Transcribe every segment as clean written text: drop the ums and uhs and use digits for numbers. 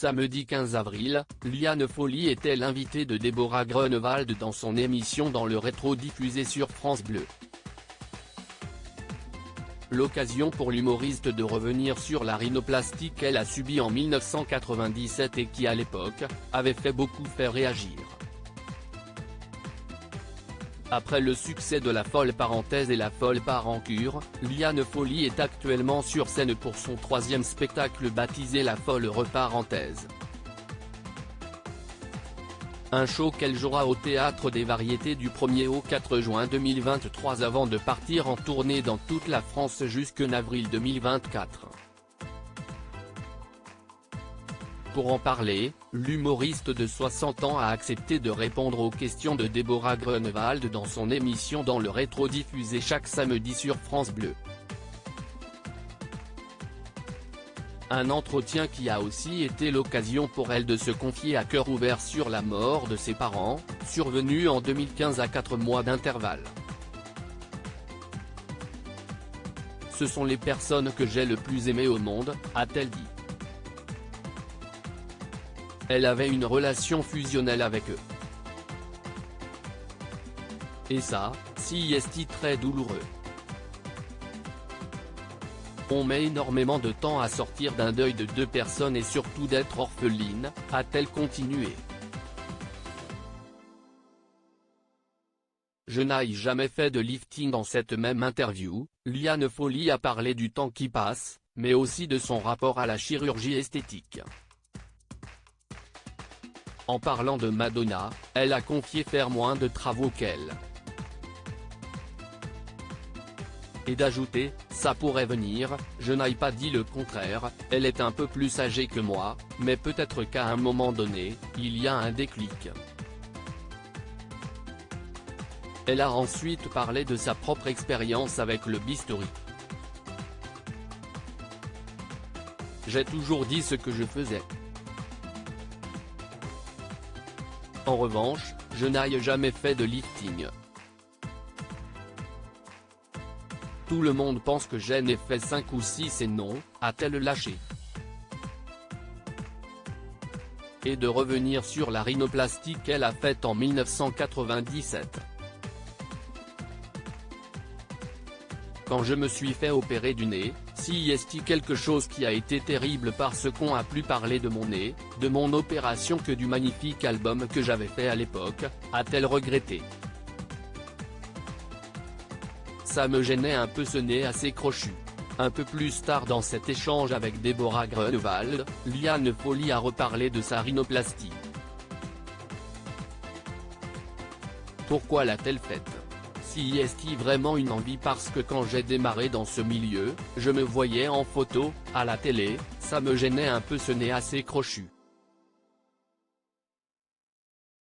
Samedi 15 avril, Liane Folly était l'invitée de Déborah Grunewald dans son émission Dans le rétro diffusée sur France Bleu. L'occasion pour l'humoriste de revenir sur la rhinoplastie qu'elle a subie en 1997 et qui à l'époque, avait fait beaucoup faire réagir. Après le succès de La Folle Parenthèse et La Folle Parencure, Liane Folly est actuellement sur scène pour son 3e spectacle baptisé La Folle Reparenthèse. Un show qu'elle jouera au Théâtre des Variétés du 1er au 4 juin 2023 avant de partir en tournée dans toute la France jusqu'en avril 2024. Pour en parler, l'humoriste de 60 ans a accepté de répondre aux questions de Déborah Grunewald dans son émission Dans le rétro diffusée chaque samedi sur France Bleu. Un entretien qui a aussi été l'occasion pour elle de se confier à cœur ouvert sur la mort de ses parents, survenue en 2015 à 4 mois d'intervalle. Ce sont les personnes que j'ai le plus aimées au monde, a-t-elle dit. Elle avait une relation fusionnelle avec eux. Et ça, c'est très douloureux. On met énormément de temps à sortir d'un deuil de 2 personnes et surtout d'être orpheline, a-t-elle continué. Je n'ai jamais fait de lifting. Dans cette même interview, Liane Folly a parlé du temps qui passe, mais aussi de son rapport à la chirurgie esthétique. En parlant de Madonna, elle a confié faire moins de travaux qu'elle. Et d'ajouter, ça pourrait venir, je n'ai pas dit le contraire, elle est un peu plus âgée que moi, mais peut-être qu'à un moment donné, il y a un déclic. Elle a ensuite parlé de sa propre expérience avec le bistouri. J'ai toujours dit ce que je faisais. En revanche, je n'ai jamais fait de lifting. Tout le monde pense que j'en ai fait 5 ou 6 et non, a-t-elle lâché. Et de revenir sur la rhinoplastie qu'elle a faite en 1997. Quand je me suis fait opérer du nez, c'est quelque chose qui a été terrible parce qu'on a plus parlé de mon nez, de mon opération que du magnifique album que j'avais fait à l'époque, a-t-elle regretté. Ça me gênait un peu ce nez assez crochu. Un peu plus tard dans cet échange avec Déborah Grunewald, Liane Folly a reparlé de sa rhinoplastie. Pourquoi l'a-t-elle faite? C'est vraiment une envie parce que quand j'ai démarré dans ce milieu, je me voyais en photo, à la télé, ça me gênait un peu ce nez assez crochu.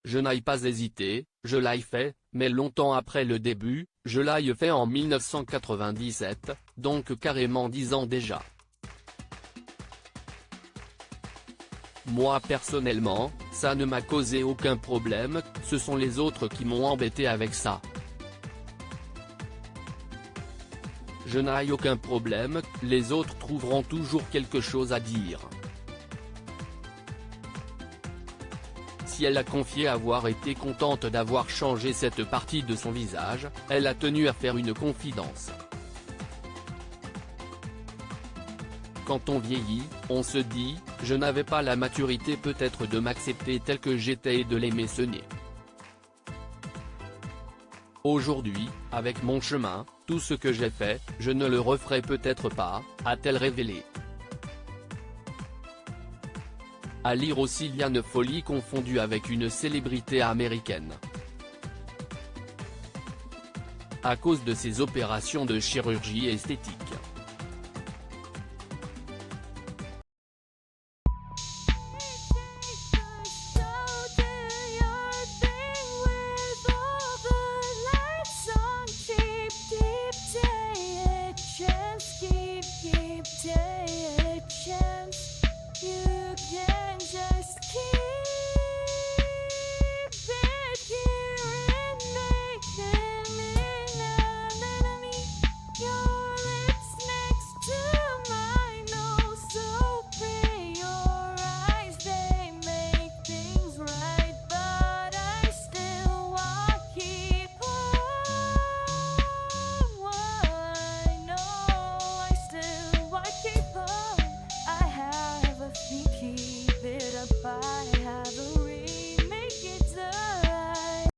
Je n'ai pas hésité, je l'ai fait, mais longtemps après le début, je l'ai fait en 1997, donc carrément 10 ans déjà. Moi personnellement, ça ne m'a causé aucun problème, ce sont les autres qui m'ont embêté avec ça. Je n'ai aucun problème, les autres trouveront toujours quelque chose à dire. Si elle a confié avoir été contente d'avoir changé cette partie de son visage, elle a tenu à faire une confidence. Quand on vieillit, on se dit, je n'avais pas la maturité peut-être de m'accepter tel que j'étais et de l'aimer ce nez. Aujourd'hui, avec mon chemin, tout ce que j'ai fait, je ne le referai peut-être pas, a-t-elle révélé. À lire aussi Liane Folly confondue avec une célébrité américaine. À cause de ses opérations de chirurgie esthétique.